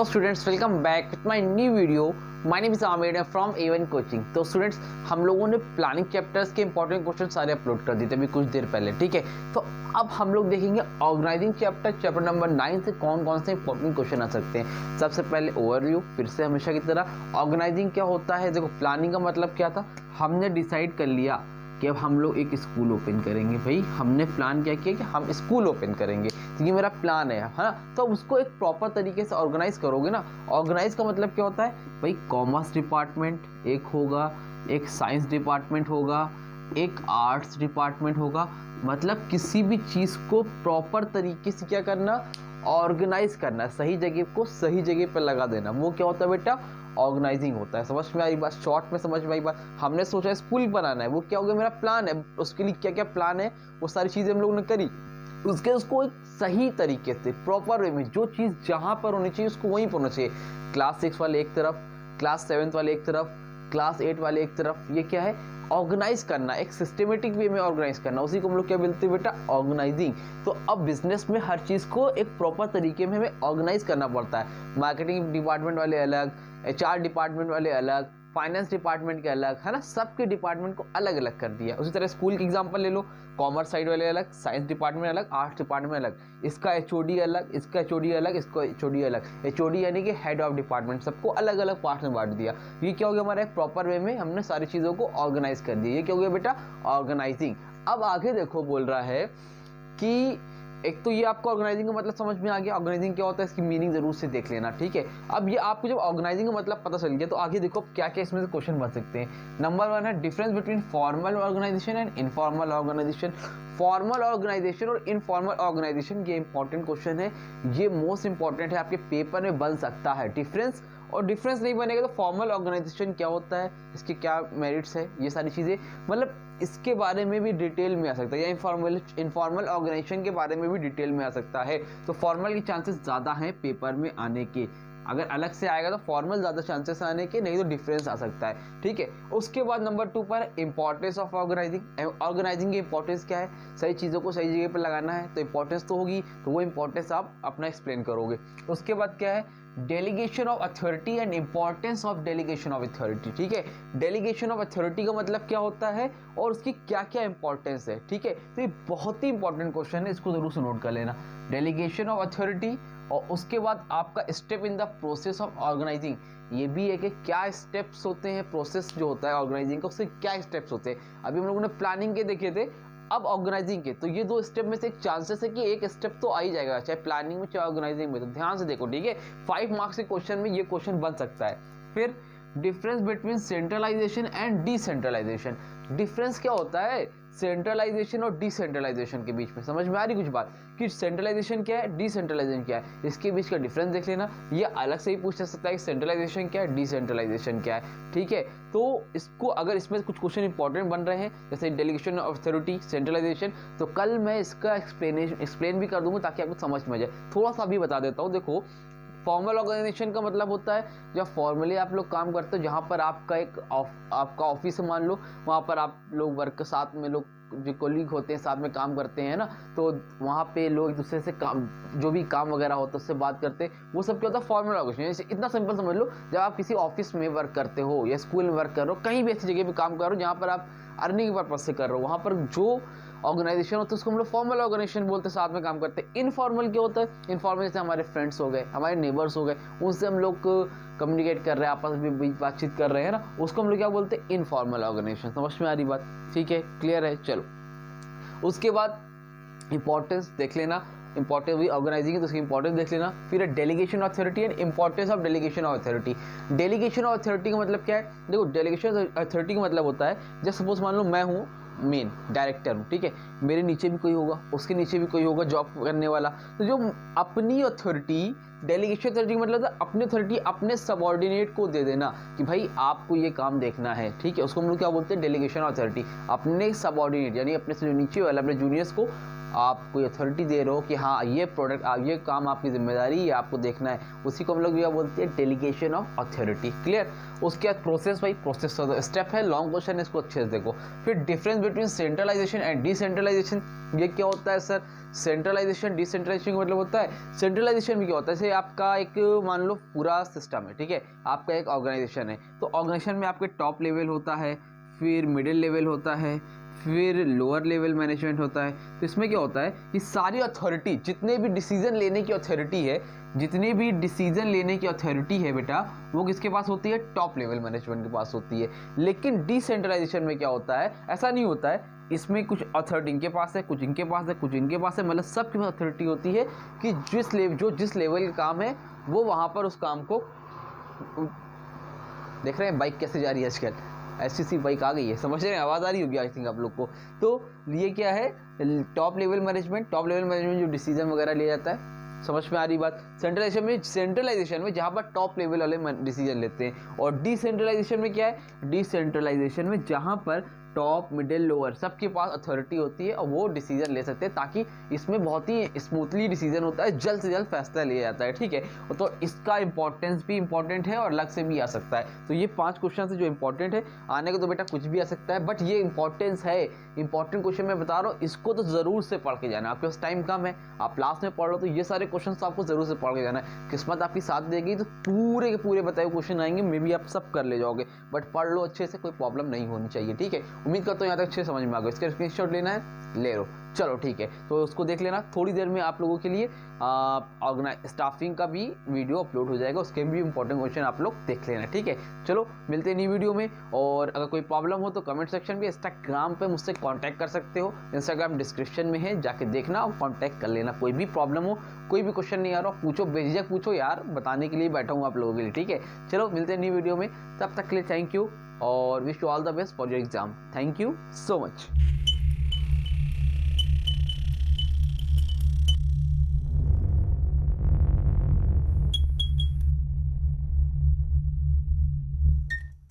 Hello students, welcome back with my new video. My name is Aamir from A1 coaching. तो students, हम लोगों ने planning chapters के important question सारे upload कर दिए थे अभी कुछ देर पहले, ठीक है। तो अब हम लोग देखेंगे ऑर्गेनाइजिंग चैप्टर नंबर 9 से कौन कौन से इंपॉर्टेंट क्वेश्चन आ सकते हैं। सबसे पहले ओवरव्यू, फिर से हमेशा की तरह ऑर्गेनाइजिंग क्या होता है। देखो, प्लानिंग का मतलब क्या था, हमने डिसाइड कर लिया कि अब हम लोग एक स्कूल ओपन करेंगे। भाई, हमने प्लान क्या किया कि हम स्कूल ओपन करेंगे, तो ये मेरा प्लान है ना। तो उसको एक प्रॉपर तरीके से ऑर्गेनाइज करोगे ना। ऑर्गेनाइज का मतलब क्या होता है भाई, कॉमर्स डिपार्टमेंट एक होगा, एक साइंस डिपार्टमेंट होगा, एक आर्ट्स डिपार्टमेंट होगा। मतलब किसी भी चीज़ को प्रॉपर तरीके से क्या करना, ऑर्गेनाइज करना, सही जगह को सही जगह पर लगा देना। वो क्या होता है बेटा, ऑर्गेनाइजिंग होता है। समझ में आई बात, शॉर्ट में समझ में आई बात। हमने सोचा स्कूल बनाना है, वो क्या हो गया, मेरा प्लान है। उसके लिए क्या क्या प्लान है, वो सारी चीज़ें हम लोगों ने करी। उसको एक सही तरीके से प्रॉपर वे में, जो चीज़ जहाँ पर होनी चाहिए उसको वहीं पर होना चाहिए। क्लास 6 वाले एक तरफ, क्लास 7 वाले एक तरफ, क्लास 8 वाले एक तरफ। ये क्या है, ऑर्गेनाइज करना, एक सिस्टमेटिक वे में ऑर्गेनाइज करना। उसी को हम लोग क्या बोलते हैं बेटा, ऑर्गेनाइजिंग। तो अब बिजनेस में हर चीज़ को एक प्रॉपर तरीके में हमें ऑर्गेनाइज करना पड़ता है। मार्केटिंग डिपार्टमेंट वाले अलग, HR डिपार्टमेंट वाले अलग, फाइनेंस डिपार्टमेंट के अलग, है ना। सबके डिपार्टमेंट को अलग अलग कर दिया। उसी तरह स्कूल की एग्जांपल ले लो, कॉमर्स साइड वाले अलग, साइंस डिपार्टमेंट अलग, आर्ट्स डिपार्टमेंट अलग, इसका HOD अलग, इसका HOD अलग, इसका HOD अलग। HOD यानी कि हेड ऑफ डिपार्टमेंट, सबको अलग अलग पार्ट में बांट दिया। ये क्या हो गया, हमारा एक प्रॉपर वे में हमने सारी चीज़ों को ऑर्गेनाइज कर दिया। ये क्या हो गया बेटा, ऑर्गेनाइजिंग। अब आगे देखो, बोल रहा है कि एक तो ये आपको ऑर्गेनाइजिंग का मतलब समझ में आ गया। ऑर्गेनाइजिंग क्या होता है, इसकी मीनिंग जरूर से देख लेना, ठीक है। अब ये आपको जब ऑर्गेनाइजिंग का मतलब पता चल गया, तो आगे देखो क्या क्या इसमें से क्वेश्चन बन सकते हैं। नंबर 1 है difference between formal organisation and informal organisation. Formal organisation और इनफॉर्मल ऑर्गेनाइजेशन, ये इंपॉर्टेंट क्वेश्चन है, ये मोस्ट इंपॉर्टेंट है, आपके पेपर में बन सकता है। डिफरेंस और डिफरेंस नहीं बनेगा तो फॉर्मल ऑर्गेनाइजेशन क्या होता है, इसके क्या मेरिट्स है, ये सारी चीज़ें, मतलब इसके बारे में भी डिटेल में आ सकता है। या इनफॉर्मल ऑर्गेनाइजेशन के बारे में भी डिटेल में आ सकता है। तो फॉर्मल के चांसेस ज़्यादा हैं पेपर में आने के। अगर अलग से आएगा तो फॉर्मल ज़्यादा चांसेस आने के, नहीं तो डिफरेंस आ सकता है, ठीक है। उसके बाद नंबर 2 पर इंपॉर्टेंस ऑफ ऑर्गेनाइजिंग। ऑर्गेनाइजिंग की इंपॉर्टेंस क्या है, सही चीज़ों को सही जगह पर लगाना है, तो इंपॉर्टेंस तो होगी, तो वो इंपॉर्टेंस आप अपना एक्सप्लेन करोगे। उसके बाद क्या है, delegation of authority and importance of delegation of authority, ठीक है। डेलीगेशन ऑफ अथॉरिटी का मतलब क्या होता है और उसकी क्या क्या इंपॉर्टेंस है, ठीक है। तो ये बहुत ही इंपॉर्टेंट क्वेश्चन है, इसको जरूर से नोट कर लेना। डेलीगेशन ऑफ अथॉरिटी, और उसके बाद आपका step in the process of organising. ये भी है कि क्या स्टेप्स होते हैं, प्रोसेस जो होता है ऑर्गेनाइजिंग का, उससे क्या स्टेप्स होते हैं। अभी हम लोगों ने प्लानिंग के देखे थे, अब ऑर्गेनाइजिंग के, तो ये 2 स्टेप में से एक चांसेस है कि एक स्टेप तो आ ही जाएगा, चाहे प्लानिंग में चाहे ऑर्गेनाइजिंग में। तो ध्यान से देखो, ठीक है। 5 मार्क्स के क्वेश्चन में ये क्वेश्चन बन सकता है। फिर difference between centralisation and decentralisation. Difference क्या होता है सेंट्रलाइजेशन और डिसेंट्रलाइजेशन के बीच में, समझ में आ रही कुछ बात, कि सेंट्रलाइजेशन क्या है, डिसेंट्रलाइजेशन क्या है, इसके बीच का डिफरेंस देख लेना। ये अलग से ही पूछ सकता है कि सेंट्रलाइजेशन क्या है, डिसेंट्रलाइजेशन क्या है, ठीक है। तो इसको अगर इसमें कुछ क्वेश्चन इंपॉर्टेंट बन रहे हैं, जैसे डेलीगेशन ऑफ अथॉरिटी, सेंट्रलाइजेशन, तो कल मैं इसका एक्सप्लेन भी कर दूंगा ताकि आपको समझ में आ जाए। थोड़ा सा भी बता देता हूँ। देखो, फॉर्मल ऑर्गेनाइजेशन का मतलब होता है जब फॉर्मली आप लोग काम करते हो, जहाँ पर आपका आपका ऑफिस है, मान लो, वहाँ पर आप लोग वर्क साथ में लोग जो कोलीग होते हैं साथ में काम करते हैं ना, तो वहाँ पे लोग एक दूसरे से काम, जो भी काम वगैरह होता है उससे बात करते हैं, वो सब क्या होता है, फॉर्मल ऑर्गेनाइजेशन। इतना सिंपल समझ लो, जब आप किसी ऑफिस में वर्क करते हो या स्कूल में वर्क कर रहे हो, कहीं भी ऐसी जगह पे काम कर रहे हो जहाँ पर आप अर्निंग पर्पज से कर रहे हो, वहाँ पर जो ऑर्गेनाइजेशन होता है उसको हम लोग फॉर्मल ऑर्गेनाइजेशन बोलते हैं, साथ में काम करते हैं। इनफॉर्मल क्या होता है, इनफॉर्मल जैसे हमारे फ्रेंड्स हो गए, हमारे नेबर्स हो गए, उनसे हम लोग कम्युनिकेट कर रहे हैं, आपस में बातचीत कर रहे हैं ना, उसको हम लोग क्या बोलते हैं, इनफॉर्मल ऑर्गेनाइजेशन। समझ में आ रही बात, ठीक है, क्लियर है। चलो, उसके बाद इंपॉर्टेंस देख लेना, इंपॉर्टेंस भी ऑर्गेनाइजिंग है तो उसकी इंपॉर्टेंस देख लेना। फिर delegation of authority and importance of delegation of authority. Delegation of authority का मतलब क्या है, देखो, डेलीगेशन ऑफ अथॉरिटी का मतलब होता है, जैसे सपोज मान लो मैं हूँ मेन डायरेक्टर हूँ, ठीक है, मेरे नीचे भी कोई होगा, उसके नीचे भी कोई होगा जॉब करने वाला, तो जो अपनी अथॉरिटी, डेलीगेशन अथॉरिटी मतलब अपनी अथॉरिटी अपने सबऑर्डिनेट को दे देना कि भाई आपको ये काम देखना है, ठीक है, उसको हम लोग क्या बोलते हैं, डेलीगेशन अथॉरिटी। अपने सबऑर्डिनेट यानी अपने से जो नीचे वाला, अपने जूनियर्स को आप कोई अथॉरिटी दे रहे हो कि हाँ ये प्रोडक्ट, ये काम आपकी जिम्मेदारी है, आपको देखना है, उसी को हम लोग क्या बोलते हैं, डेलीगेशन ऑफ अथॉरिटी। क्लियर। उसके बाद प्रोसेस, भाई प्रोसेस का स्टेप है, लॉन्ग क्वेश्चन है, इसको अच्छे से देखो। फिर difference between centralisation and decentralisation, ये क्या होता है सर, सेंट्रलाइजेशन डिसेंट्रलाइजेशन का मतलब होता है, सेंट्रलाइजेशन में क्या होता है, जैसे आपका एक मान लो पूरा सिस्टम है, ठीक है, आपका एक ऑर्गेनाइजेशन है, तो ऑर्गेनाइजेशन में आपके टॉप लेवल होता है, फिर मिडिल लेवल होता है, फिर लोअर लेवल मैनेजमेंट होता है। तो इसमें क्या होता है कि सारी अथॉरिटी, जितने भी डिसीजन लेने की अथॉरिटी है, जितने भी डिसीजन लेने की अथॉरिटी है बेटा, वो किसके पास होती है, टॉप लेवल मैनेजमेंट के पास होती है। लेकिन डिसेंट्रलाइजेशन में क्या होता है, ऐसा नहीं होता है, इसमें कुछ अथॉरिटी इनके पास है, कुछ इनके पास है, कुछ इनके पास है, मतलब सबके पास अथॉरिटी होती है कि जिस लेवल का काम है वो वहाँ पर उस काम को, देख रहे हैं बाइक कैसे जा रही है आजकल, ऐसी बाइक आ गई है, समझ रहे हैं, आवाज़ आ रही होगी आई थिंक आप लोग को। तो ये क्या है, टॉप लेवल मैनेजमेंट जो डिसीजन वगैरह ले जाता है, समझ में आ रही बात। सेंट्रलाइजेशन में जहाँ पर टॉप लेवल वाले डिसीजन लेते हैं, और डिसेंट्रलाइजेशन में क्या है, डिसेंट्रलाइजेशन में जहाँ पर टॉप मिडिल लोअर सबके पास अथॉरिटी होती है और वो डिसीजन ले सकते हैं, ताकि इसमें बहुत ही स्मूथली डिसीजन होता है, जल्द से जल्द फैसला लिया जाता है, ठीक है। तो इसका इंपॉर्टेंस भी इंपॉर्टेंट है और अलग से भी आ सकता है। तो ये 5 क्वेश्चन है जो इंपॉर्टेंट है, आने को तो बेटा कुछ भी आ सकता है, बट ये इंपॉर्टेंस है, इंपॉर्टेंट क्वेश्चन मैं बता रहा हूँ, इसको तो जरूर से पढ़ के जाना। आपके पास टाइम कम है, आप लास्ट में पढ़ लो, तो ये सारे क्वेश्चन तो आपको जरूर से पढ़ के जाना है। किस्मत आपकी साथ देगी तो पूरे के पूरे बताए क्वेश्चन आएंगे, मे बी आप सब कर ले जाओगे, बट पढ़ लो अच्छे से, कोई प्रॉब्लम नहीं होनी चाहिए, ठीक है। उम्मीद करता हूँ यहाँ तक अच्छे समझ में आ गए। इसका स्क्रीनशॉट लेना है, ले लो, चलो ठीक है। तो उसको देख लेना, थोड़ी देर में आप लोगों के लिए स्टाफिंग का भी वीडियो अपलोड हो जाएगा, उसके भी इंपॉर्टेंट क्वेश्चन आप लोग देख लेना, ठीक है। चलो मिलते हैं नई वीडियो में, और अगर कोई प्रॉब्लम हो तो कमेंट सेक्शन में, इंस्टाग्राम पे मुझसे कांटेक्ट कर सकते हो, इंस्टाग्राम डिस्क्रिप्शन में है, जाके देखना और कांटेक्ट कर लेना। कोई भी प्रॉब्लम हो, कोई भी क्वेश्चन नहीं आ रहा, पूछो, बेझिझक पूछो यार, बताने के लिए बैठा हूँ आप लोगों के लिए, ठीक है। चलो मिलते हैं नई वीडियो में, तब तक के लिए थैंक यू और wish you all the best for your exam. Thank you so much.